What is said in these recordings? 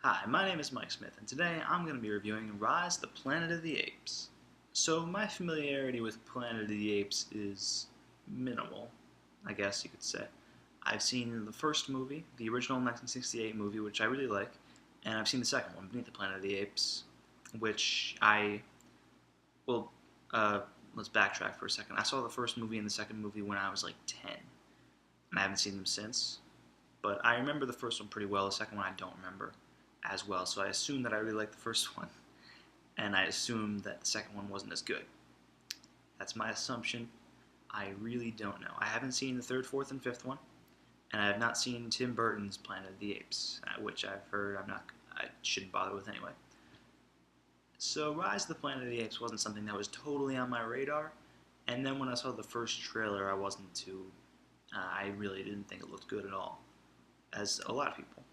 Hi, my name is Mike Smith, and today I'm going to be reviewing Rise of the Planet of the Apes. So, my familiarity with Planet of the Apes is minimal, I guess you could say. I've seen the first movie, the original 1968 movie, which I really like, and I've seen the second one, Beneath the Planet of the Apes, which well, uh, let's backtrack for a second. I saw the first movie and the second movie when I was like 10, and I haven't seen them since. But I remember the first one pretty well, the second one I don't remember as well, so I assumed that I really liked the first one, and I assumed that the second one wasn't as good. That's my assumption. I really don't know. I haven't seen the third, fourth, and fifth one, and I have not seen Tim Burton's Planet of the Apes, which I've heard I shouldn't bother with anyway. So Rise of the Planet of the Apes wasn't something that was totally on my radar, and then when I saw the first trailer, I wasn't too. I really didn't think it looked good at all, as a lot of people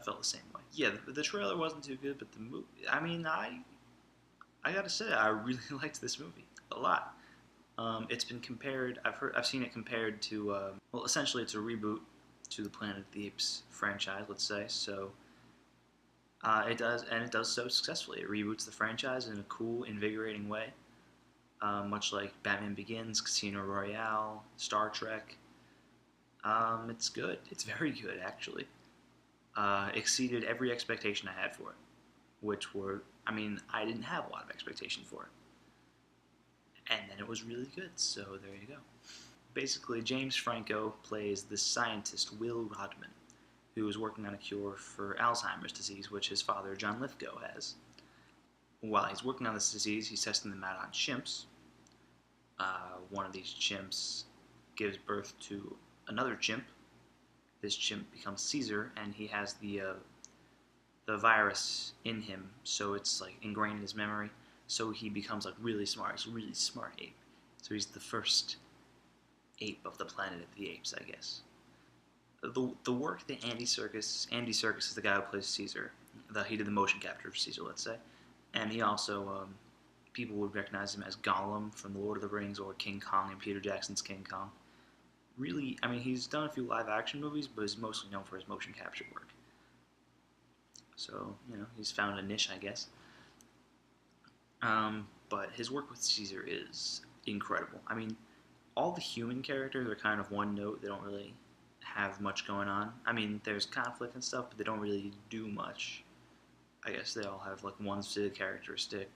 felt the same way. Yeah, the trailer wasn't too good, but the movie. I gotta say, I really liked this movie a lot. It's been compared. I've seen it compared to. Well, essentially, it's a reboot to the Planet of the Apes franchise. Let's say so. It does so successfully. It reboots the franchise in a cool, invigorating way, much like Batman Begins, Casino Royale, Star Trek. It's good. It's very good, actually. Exceeded every expectation I had for it, which were, I didn't have a lot of expectation for it. And then it was really good, so there you go. Basically, James Franco plays the scientist Will Rodman, who is working on a cure for Alzheimer's disease, which his father, John Lithgow, has. While he's working on this disease, he's testing them out on chimps. One of these chimps gives birth to another chimp. This chimp becomes Caesar, and he has the virus in him, so it's like ingrained in his memory. So he becomes like really smart. He's a really smart ape. So he's the first ape of the Planet of the Apes, I guess. The work that Andy Serkis is the guy who plays Caesar. He did the motion capture for Caesar, let's say, and he also people would recognize him as Gollum from The Lord of the Rings or King Kong in Peter Jackson's King Kong. Really, he's done a few live action movies, but is mostly known for his motion capture work. So, he's found a niche, I guess. But his work with Caesar is incredible. All the human characters are kind of one note. They don't really have much going on. There's conflict and stuff, but they don't really do much. I guess they all have like one specific characteristic.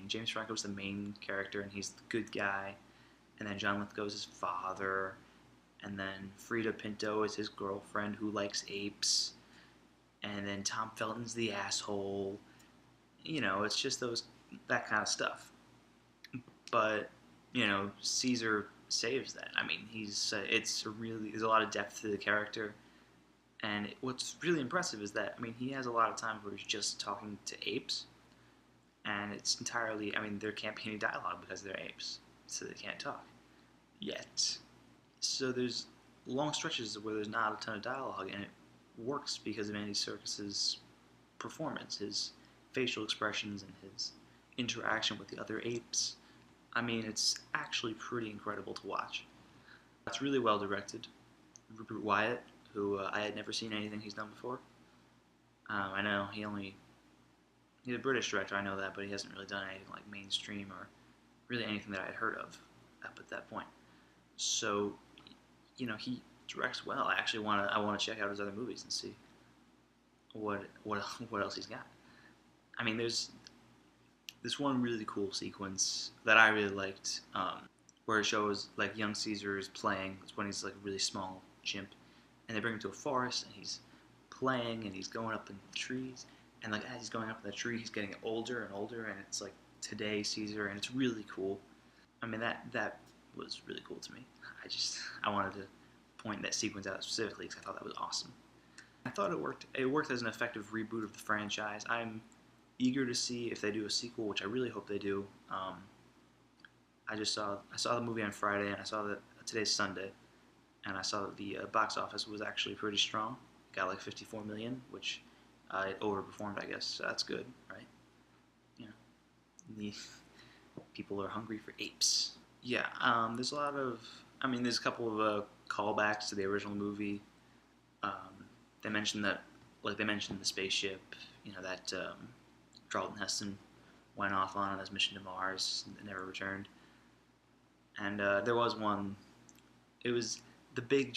James Franco's the main character, and he's the good guy. And then John Lithgow's his father. And then Frida Pinto is his girlfriend who likes apes. And then Tom Felton's the asshole. It's just that kind of stuff. But, Caesar saves that. There's a lot of depth to the character. And what's really impressive is that, he has a lot of times where he's just talking to apes. And it's entirely, there can't be any dialogue because they're apes. So they can't talk. Yet. So there's long stretches where there's not a ton of dialogue, and it works because of Andy Serkis's performance, his facial expressions, and his interaction with the other apes. It's actually pretty incredible to watch. It's really well directed. Rupert Wyatt, who I had never seen anything he's done before. I know he's a British director, I know that, but he hasn't really done anything like mainstream or really anything that I had heard of up at that point. So, he directs well. I want to check out his other movies and see what else he's got. There's this one really cool sequence that I really liked, where it shows like young Caesar is playing. It's when he's like a really small chimp, and they bring him to a forest, and he's playing, and he's going up in trees, and like as he's going up in the tree, he's getting older and older, and it's like today Caesar, and it's really cool. That was really cool to me. I wanted to point that sequence out specifically because I thought that was awesome. I thought it worked. It worked as an effective reboot of the franchise. I'm eager to see if they do a sequel, which I really hope they do. I saw the movie on Friday, and I saw that today's Sunday, and I saw that the box office was actually pretty strong. It got like 54 million, which it overperformed, I guess. So that's good, right? The people are hungry for apes. Yeah, there's a lot of. There's a couple of callbacks to the original movie. They mentioned the spaceship, that Charlton Heston went off on his mission to Mars and never returned. And there was one. It was the big,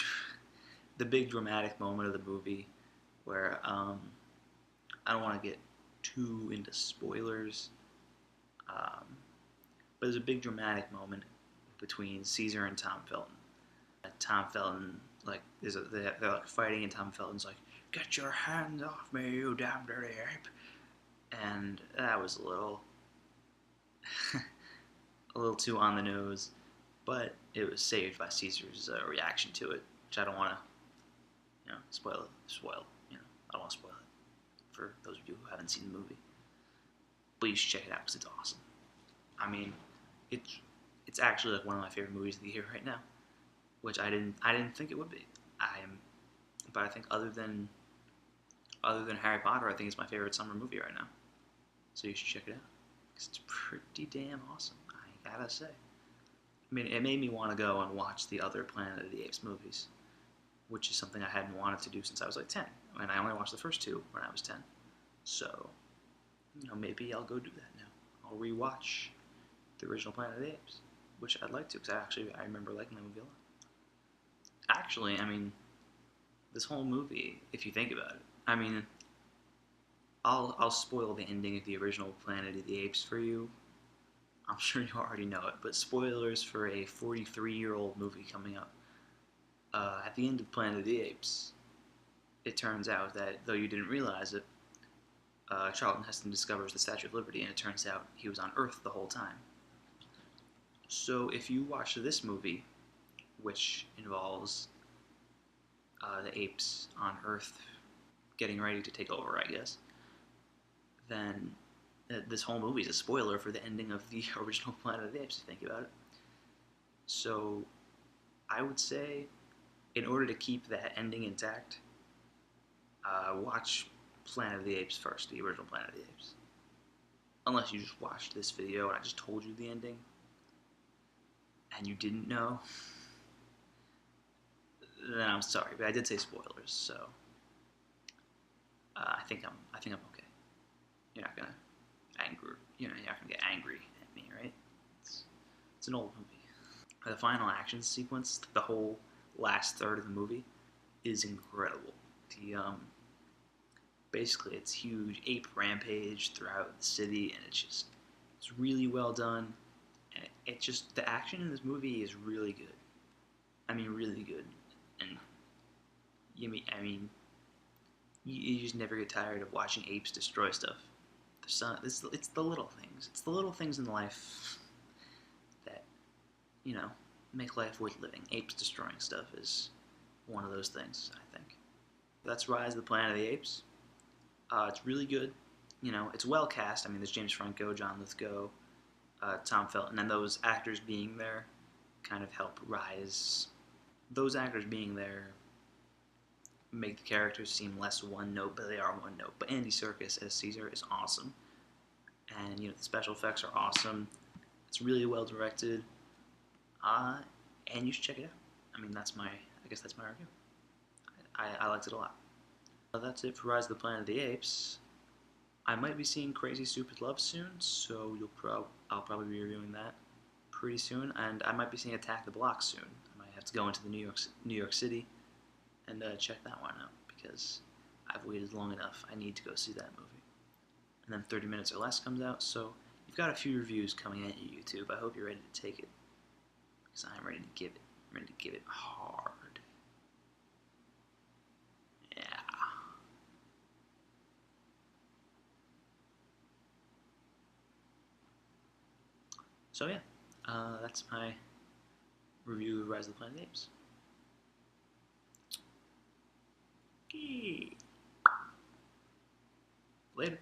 the big dramatic moment of the movie where I don't want to get too into spoilers, um, but there's a big dramatic moment between Caesar and Tom Felton. Tom Felton, like, they're like fighting, and Tom Felton's like, "Get your hands off me, you damn dirty ape!" And that was a little too on the nose, but it was saved by Caesar's reaction to it, which I don't want to, spoil. I don't want to spoil it for those of you who haven't seen the movie. But you should check it out because it's awesome. I mean, it's actually like one of my favorite movies of the year right now, which I didn't think it would be. But I think other than Harry Potter, I think it's my favorite summer movie right now. So you should check it out because it's pretty damn awesome. I gotta say. I mean, it made me want to go and watch the other Planet of the Apes movies, which is something I hadn't wanted to do since I was like 10. And I only watched the first two when I was 10. So, maybe I'll go do that now. I'll rewatch the original Planet of the Apes, which I'd like to, because I remember liking the movie a lot. Actually, I mean, this whole movie, if you think about it, I mean, I'll spoil the ending of the original Planet of the Apes for you. I'm sure you already know it, but spoilers for a 43-year-old movie coming up. At the end of Planet of the Apes, it turns out that, though you didn't realize it, Charlton Heston discovers the Statue of Liberty, and it turns out he was on Earth the whole time. So if you watch this movie, which involves the apes on Earth getting ready to take over, I guess, then this whole movie is a spoiler for the ending of the original Planet of the Apes, if you think about it. So I would say, in order to keep that ending intact, watch Planet of the Apes first, the original Planet of the Apes. Unless you just watched this video and I just told you the ending, and you didn't know, then I'm sorry, but I did say spoilers, so I think I'm okay. You're not gonna you're not gonna get angry at me, right? It's an old movie. The final action sequence, the whole last third of the movie, is incredible. Basically it's huge ape rampage throughout the city, and it's really well done, and the action in this movie is really good. I mean, really good, and you just never get tired of watching apes destroy stuff. It's the little things. It's the little things in life that make life worth living. Apes destroying stuff is one of those things, I think. That's Rise of the Planet of the Apes. It's really good. It's well cast. I mean, there's James Franco, John Lithgow, Tom Felton, and those actors being there kind of help Rise. Those actors being there make the characters seem less one note, but they are one note. But Andy Serkis as Caesar is awesome, and the special effects are awesome. It's really well directed, and you should check it out. I mean, I guess that's my review. I liked it a lot. That's it for Rise of the Planet of the Apes. I might be seeing Crazy Stupid Love soon, so I'll probably be reviewing that pretty soon, and I might be seeing Attack the Block soon. I might have to go into the New York City and check that one out, because I've waited long enough. I need to go see that movie. And then 30 Minutes or Less comes out, so you've got a few reviews coming at you, YouTube. I hope you're ready to take it, because I'm ready to give it. I'm ready to give it hard. Yeah. So yeah, that's my review of Rise of the Planet of the Apes. Later.